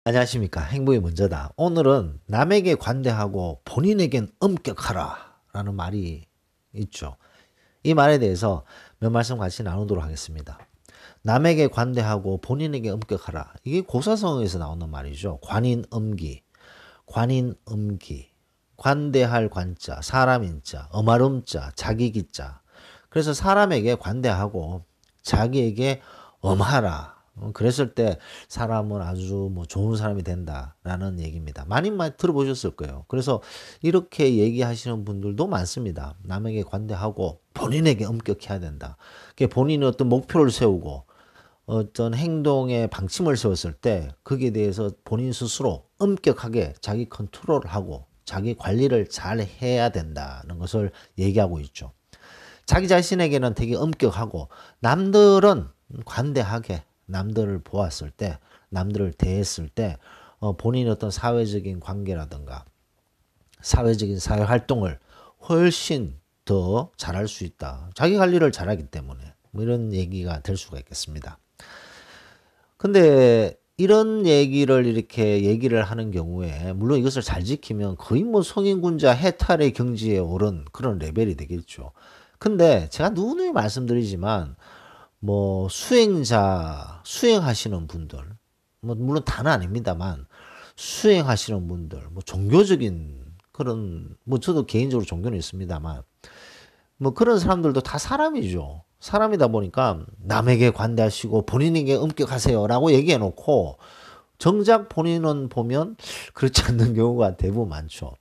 안녕하십니까. 행복이 먼저다. 오늘은 남에게 관대하고 본인에겐 엄격하라 라는 말이 있죠. 이 말에 대해서 몇 말씀 같이 나누도록 하겠습니다. 남에게 관대하고 본인에게 엄격하라. 이게 고사성어에서 나오는 말이죠. 관인엄기, 관인엄기, 관대할 관자, 사람인자, 엄하름자, 자기기자. 그래서 사람에게 관대하고 자기에게 엄하라. 그랬을 때 사람은 아주 뭐 좋은 사람이 된다라는 얘기입니다. 많이 들어보셨을 거예요. 그래서 이렇게 얘기하시는 분들도 많습니다. 남에게 관대하고 본인에게 엄격해야 된다. 본인이 어떤 목표를 세우고 어떤 행동에 방침을 세웠을 때 거기에 대해서 본인 스스로 엄격하게 자기 컨트롤을 하고 자기 관리를 잘 해야 된다는 것을 얘기하고 있죠. 자기 자신에게는 되게 엄격하고 남들은 관대하게 남들을 보았을 때 남들을 대했을 때 본인의 어떤 사회적인 관계라든가 사회적인 사회 활동을 훨씬 더 잘할 수 있다. 자기 관리를 잘하기 때문에 뭐 이런 얘기가 될 수가 있겠습니다. 근데 이런 얘기를 이렇게 얘기를 하는 경우에 물론 이것을 잘 지키면 거의 뭐 성인군자 해탈의 경지에 오른 그런 레벨이 되겠죠. 근데 제가 누누이 말씀드리지만 뭐 수행하시는 분들 뭐 물론 다는 아닙니다만 수행하시는 분들 뭐 종교적인 그런 뭐 저도 개인적으로 종교는 있습니다만 뭐 그런 사람들도 다 사람이죠. 사람이다 보니까 남에게 관대하시고 본인에게 엄격하세요라고 얘기해 놓고 정작 본인은 보면 그렇지 않는 경우가 대부분 많죠.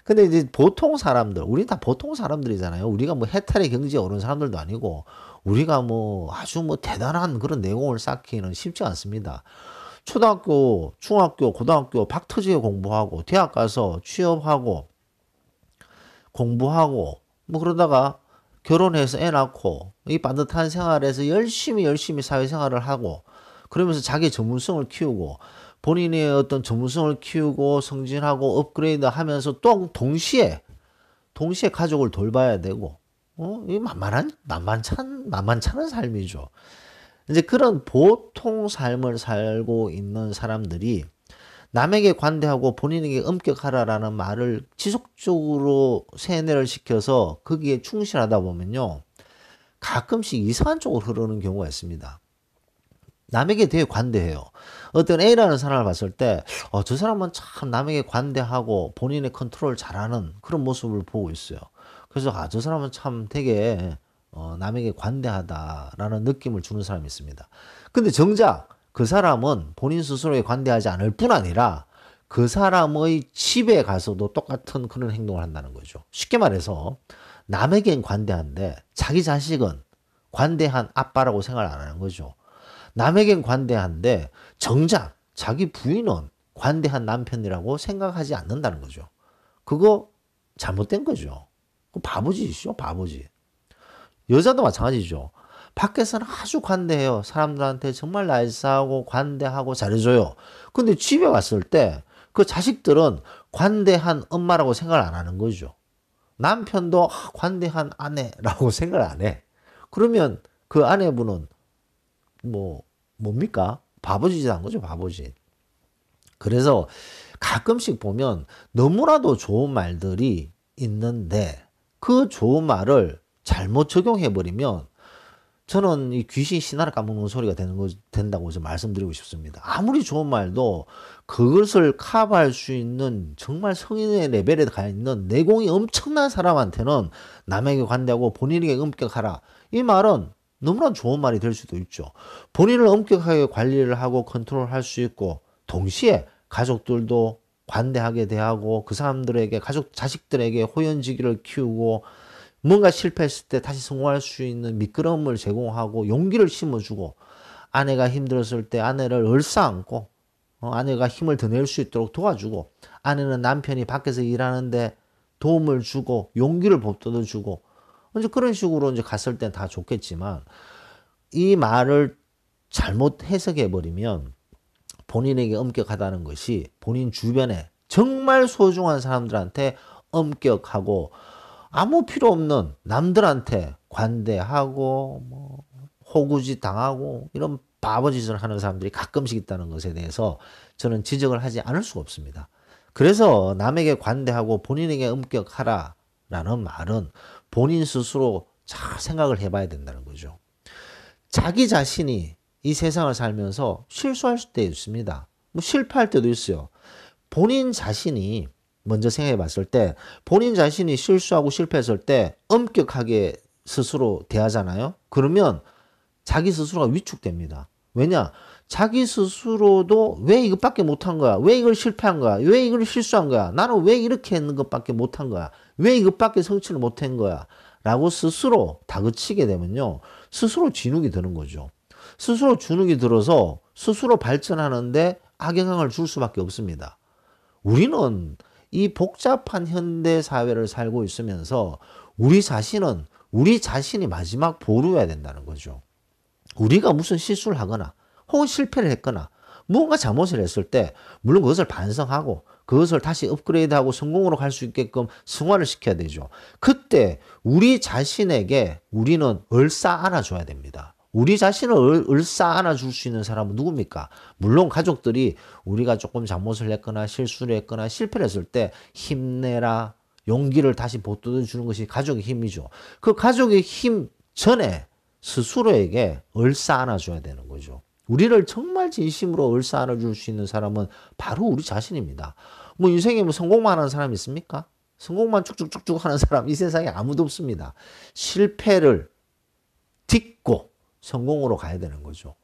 근데 이제 보통 사람들, 우리 다 보통 사람들이잖아요. 우리가 뭐 해탈의 경지에 오른 사람들도 아니고, 우리가 뭐 아주 뭐 대단한 그런 내공을 쌓기는 쉽지 않습니다. 초등학교, 중학교, 고등학교 박 터지게 공부하고, 대학 가서 취업하고, 공부하고, 뭐 그러다가 결혼해서 애 낳고, 이 반듯한 생활에서 열심히 사회생활을 하고, 그러면서 자기 전문성을 키우고, 본인의 어떤 전문성을 키우고 성진하고 업그레이드 하면서 또 동시에 가족을 돌봐야 되고, 이 만만찮은 삶이죠. 이제 그런 보통 삶을 살고 있는 사람들이 남에게 관대하고 본인에게 엄격하라라는 말을 지속적으로 세뇌를 시켜서 거기에 충실하다 보면요. 가끔씩 이상한 쪽으로 흐르는 경우가 있습니다. 남에게 되게 관대해요. 어떤 A라는 사람을 봤을 때, 저 사람은 참 남에게 관대하고 본인의 컨트롤 잘하는 그런 모습을 보고 있어요. 그래서, 저 사람은 참 되게, 남에게 관대하다라는 느낌을 주는 사람이 있습니다. 근데 정작 그 사람은 본인 스스로에 관대하지 않을 뿐 아니라 그 사람의 집에 가서도 똑같은 그런 행동을 한다는 거죠. 쉽게 말해서 남에겐 관대한데 자기 자식은 관대한 아빠라고 생각을 안 하는 거죠. 남에겐 관대한데 정작 자기 부인은 관대한 남편이라고 생각하지 않는다는 거죠. 그거 잘못된 거죠. 그 바보짓이죠, 바보짓. 여자도 마찬가지죠. 밖에서는 아주 관대해요. 사람들한테 정말 나이스하고 관대하고 잘해줘요. 근데 집에 왔을 때 그 자식들은 관대한 엄마라고 생각을 안 하는 거죠. 남편도 관대한 아내라고 생각을 안 해. 그러면 그 아내분은 뭐 뭡니까? 바보짓한 거죠, 바보짓. 그래서 가끔씩 보면 너무나도 좋은 말들이 있는데 그 좋은 말을 잘못 적용해 버리면 저는 이 귀신 신하를 까먹는 소리가 된다고 좀 말씀드리고 싶습니다. 아무리 좋은 말도 그것을 커버할 수 있는 정말 성인의 레벨에 가 있는 내공이 엄청난 사람한테는 남에게 관대하고 본인에게 엄격하라. 이 말은 너무나 좋은 말이 될 수도 있죠. 본인을 엄격하게 관리를 하고 컨트롤할 수 있고 동시에 가족들도 관대하게 대하고 그 사람들에게 자식들에게 호연지기를 키우고 뭔가 실패했을 때 다시 성공할 수 있는 미끄럼을 제공하고 용기를 심어주고 아내가 힘들었을 때 아내를 얼싸안고 아내가 힘을 더 낼 수 있도록 도와주고 아내는 남편이 밖에서 일하는데 도움을 주고 용기를 북돋워 주고 이제 그런 식으로 이제 갔을 땐 다 좋겠지만 이 말을 잘못 해석해 버리면 본인에게 엄격하다는 것이 본인 주변에 정말 소중한 사람들한테 엄격하고 아무 필요 없는 남들한테 관대하고 뭐 호구짓 당하고 이런 바보짓을 하는 사람들이 가끔씩 있다는 것에 대해서 저는 지적을 하지 않을 수가 없습니다. 그래서 남에게 관대하고 본인에게 엄격하라라는 말은 본인 스스로 잘 생각을 해봐야 된다는 거죠. 자기 자신이 이 세상을 살면서 실수할 수도 있습니다. 뭐 실패할 때도 있어요. 본인 자신이 먼저 생각해 봤을 때 본인 자신이 실수하고 실패했을 때 엄격하게 스스로 대하잖아요. 그러면 자기 스스로가 위축됩니다. 왜냐? 자기 스스로도 왜 이것밖에 못한 거야? 왜 이걸 실패한 거야? 왜 이걸 실수한 거야? 나는 왜 이렇게 했는 것밖에 못한 거야? 왜 이것밖에 성취를 못한 거야? 라고 스스로 다그치게 되면요. 스스로 진욱이 드는 거죠. 스스로 진욱이 들어서 스스로 발전하는데 악영향을 줄 수밖에 없습니다. 우리는 이 복잡한 현대 사회를 살고 있으면서 우리 자신은 우리 자신이 마지막 보루해야 된다는 거죠. 우리가 무슨 실수를 하거나 혹은 실패를 했거나 무언가 잘못을 했을 때 물론 그것을 반성하고 그것을 다시 업그레이드하고 성공으로 갈 수 있게끔 승화를 시켜야 되죠. 그때 우리 자신에게 우리는 얼싸 안아줘야 됩니다. 우리 자신을 얼싸 안아줄 수 있는 사람은 누굽니까? 물론 가족들이 우리가 조금 잘못을 했거나 실수를 했거나 실패를 했을 때 힘내라, 용기를 다시 보듬어 주는 것이 가족의 힘이죠. 그 가족의 힘 전에 스스로에게 얼싸 안아줘야 되는 거죠. 우리를 정말 진심으로 얼싸 안아줄 수 있는 사람은 바로 우리 자신입니다. 뭐 인생에 뭐 성공만 하는 사람 있습니까? 성공만 쭉쭉쭉쭉 하는 사람 이 세상에 아무도 없습니다. 실패를 딛고 성공으로 가야 되는 거죠.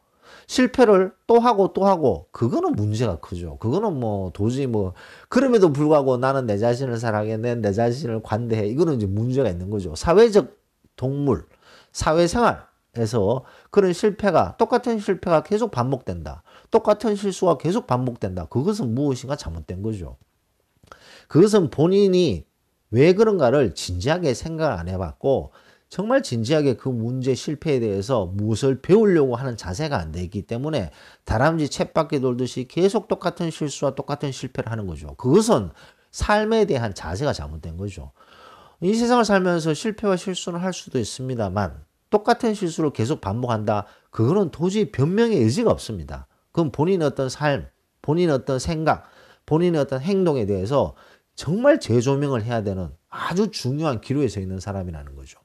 실패를 또 하고 또 하고 그거는 문제가 크죠. 그거는 뭐 도저히 뭐 그럼에도 불구하고 나는 내 자신을 사랑해, 내 자신을 관대해. 이거는 이제 문제가 있는 거죠. 사회적 동물, 사회생활에서 그런 실패가 똑같은 실패가 계속 반복된다. 똑같은 실수가 계속 반복된다. 그것은 무엇인가 잘못된 거죠. 그것은 본인이 왜 그런가를 진지하게 생각을 안 해봤고 정말 진지하게 그 문제 실패에 대해서 무엇을 배우려고 하는 자세가 안 되기 때문에 다람쥐 쳇바퀴 돌듯이 계속 똑같은 실수와 똑같은 실패를 하는 거죠. 그것은 삶에 대한 자세가 잘못된 거죠. 이 세상을 살면서 실패와 실수는 할 수도 있습니다만 똑같은 실수를 계속 반복한다. 그거는 도저히 변명의 여지가 없습니다. 그건 본인의 어떤 삶, 본인의 어떤 생각, 본인의 어떤 행동에 대해서 정말 재조명을 해야 되는 아주 중요한 기로에 서 있는 사람이라는 거죠.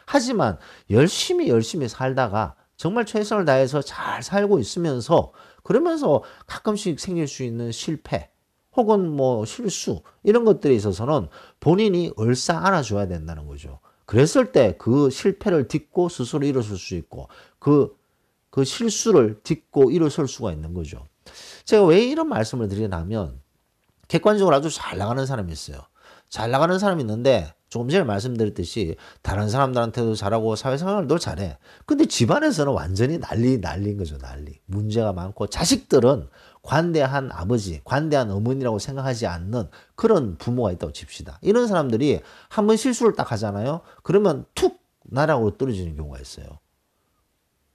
하지만 열심히 살다가 정말 최선을 다해서 잘 살고 있으면서 그러면서 가끔씩 생길 수 있는 실패 혹은 뭐 실수 이런 것들에 있어서는 본인이 얼싸 안아줘야 된다는 거죠. 그랬을 때 그 실패를 딛고 스스로 일어설 수 있고 그 실수를 딛고 일어설 수가 있는 거죠. 제가 왜 이런 말씀을 드리냐면 객관적으로 아주 잘 나가는 사람이 있어요. 잘 나가는 사람이 있는데 조금 전에 말씀드렸듯이 다른 사람들한테도 잘하고 사회생활도 잘해. 근데 집안에서는 완전히 난리인 거죠. 난리. 문제가 많고 자식들은 관대한 아버지, 관대한 어머니라고 생각하지 않는 그런 부모가 있다고 칩시다. 이런 사람들이 한번 실수를 딱 하잖아요. 그러면 툭 나락으로 떨어지는 경우가 있어요.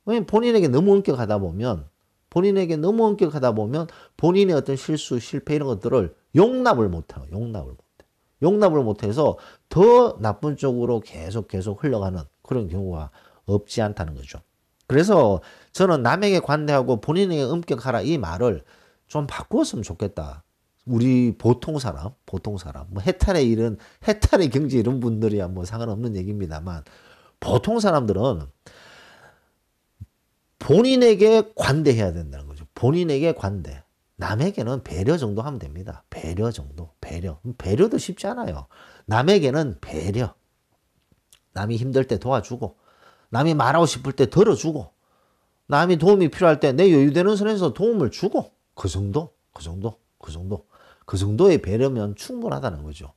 왜냐면 본인에게 너무 엄격하다 보면 본인의 어떤 실수, 실패 이런 것들을 용납을 못해요. 용납을 못해서 더 나쁜 쪽으로 계속 흘러가는 그런 경우가 없지 않다는 거죠. 그래서 저는 남에게 관대하고 본인에게 엄격하라 이 말을 좀 바꾸었으면 좋겠다. 우리 보통 사람, 뭐 해탈의 경제 이런 분들이야 뭐 상관없는 얘기입니다만 보통 사람들은 본인에게 관대해야 된다는 거죠. 본인에게 관대. 남에게는 배려 정도 하면 됩니다. 배려 정도. 배려도 쉽지 않아요. 남에게는 배려. 남이 힘들 때 도와주고, 남이 말하고 싶을 때 들어주고, 남이 도움이 필요할 때 내 여유되는 선에서 도움을 주고, 그 정도의 배려면 충분하다는 거죠.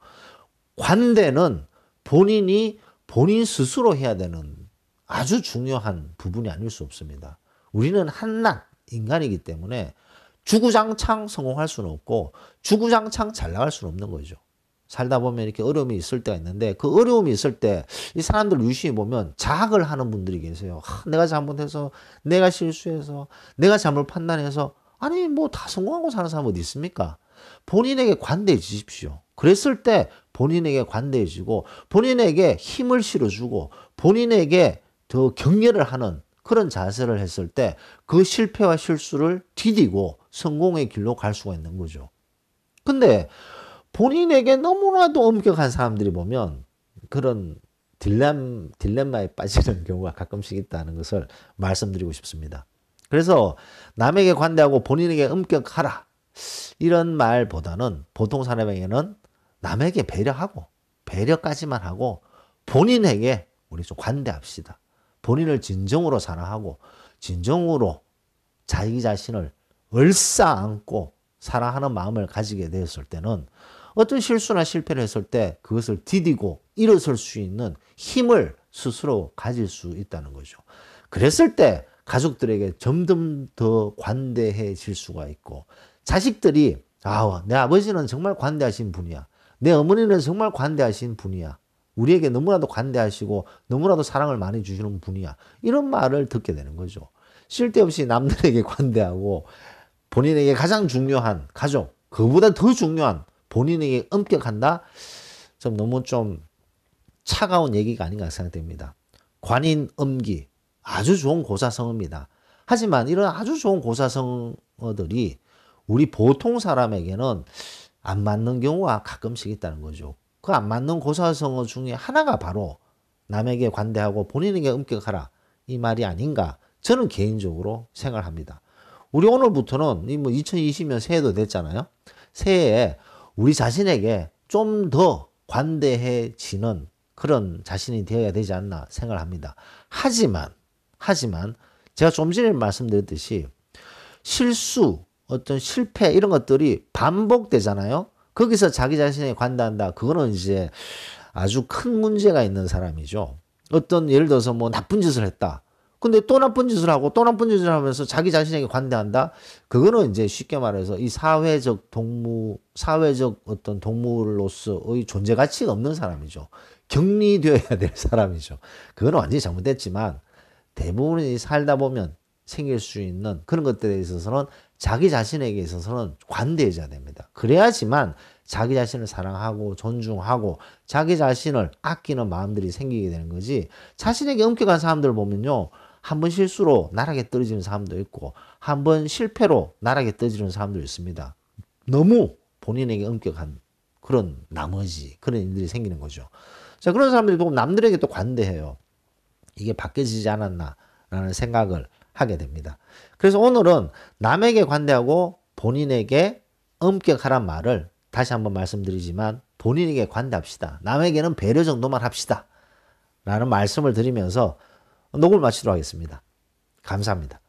관대는 본인이 본인 스스로 해야 되는 아주 중요한 부분이 아닐 수 없습니다. 우리는 한낱 인간이기 때문에 주구장창 성공할 수는 없고 주구장창 잘 나갈 수는 없는 거죠. 살다 보면 이렇게 어려움이 있을 때가 있는데 그 어려움이 있을 때 이 사람들 유심히 보면 자학을 하는 분들이 계세요. 내가 잘못해서, 내가 실수해서, 내가 잘못 판단해서 아니 뭐 다 성공하고 사는 사람 어디 있습니까? 본인에게 관대해지십시오. 그랬을 때 본인에게 관대해지고 본인에게 힘을 실어주고 본인에게 더 격려를 하는 그런 자세를 했을 때 그 실패와 실수를 디디고 성공의 길로 갈 수가 있는 거죠. 근데 본인에게 너무나도 엄격한 사람들이 보면 그런 딜레마에 빠지는 경우가 가끔씩 있다는 것을 말씀드리고 싶습니다. 그래서 남에게 관대하고 본인에게 엄격하라. 이런 말보다는 보통 사람에게는 남에게 배려하고 배려까지만 하고 본인에게 우리 좀 관대합시다. 본인을 진정으로 사랑하고 진정으로 자기 자신을 얼싸안고 사랑하는 마음을 가지게 되었을 때는 어떤 실수나 실패를 했을 때 그것을 디디고 일어설 수 있는 힘을 스스로 가질 수 있다는 거죠. 그랬을 때 가족들에게 점점 더 관대해질 수가 있고 자식들이 내 아버지는 정말 관대하신 분이야. 내 어머니는 정말 관대하신 분이야. 우리에게 너무나도 관대하시고 너무나도 사랑을 많이 주시는 분이야. 이런 말을 듣게 되는 거죠. 쓸데없이 남들에게 관대하고 본인에게 가장 중요한 가족, 그보다 더 중요한 본인에게 엄격한다? 너무 좀 차가운 얘기가 아닌가 생각됩니다. 관인엄기, 아주 좋은 고사성어입니다. 하지만 이런 아주 좋은 고사성어들이 우리 보통 사람에게는 안 맞는 경우가 가끔씩 있다는 거죠. 그 안 맞는 고사성어 중에 하나가 바로 남에게 관대하고 본인에게 엄격하라 이 말이 아닌가 저는 개인적으로 생각합니다. 우리 오늘부터는 2020년 새해도 됐잖아요. 새해에 우리 자신에게 좀 더 관대해지는 그런 자신이 되어야 되지 않나 생각을 합니다. 하지만 제가 좀 전에 말씀드렸듯이 실수, 어떤 실패 이런 것들이 반복되잖아요. 거기서 자기 자신에게 관대한다. 그거는 이제 아주 큰 문제가 있는 사람이죠. 어떤 예를 들어서 나쁜 짓을 했다. 근데 또 나쁜 짓을 하고 또 나쁜 짓을 하면서 자기 자신에게 관대한다? 그거는 이제 쉽게 말해서 이 사회적 어떤 동물로서의 존재 가치가 없는 사람이죠. 격리되어야 될 사람이죠. 그거는 완전히 잘못됐지만 대부분이 살다 보면 생길 수 있는 그런 것들에 있어서는 자기 자신에게 있어서는 관대해져야 됩니다. 그래야지만 자기 자신을 사랑하고 존중하고 자기 자신을 아끼는 마음들이 생기게 되는 거지 자신에게 엄격한 사람들 보면요. 한 번 실수로 나락에 떨어지는 사람도 있고 한 번 실패로 나락에 떨어지는 사람도 있습니다. 너무 본인에게 엄격한 그런 나머지 그런 일들이 생기는 거죠. 자, 그런 사람들이 보면 남들에게 또 관대해요. 이게 바뀌어지지 않았나라는 생각을 하게 됩니다. 그래서 오늘은 남에게 관대하고 본인에게 엄격하란 말을 다시 한번 말씀드리지만 본인에게 관대합시다. 남에게는 배려 정도만 합시다. 라는 말씀을 드리면서 녹음을 마치도록 하겠습니다. 감사합니다.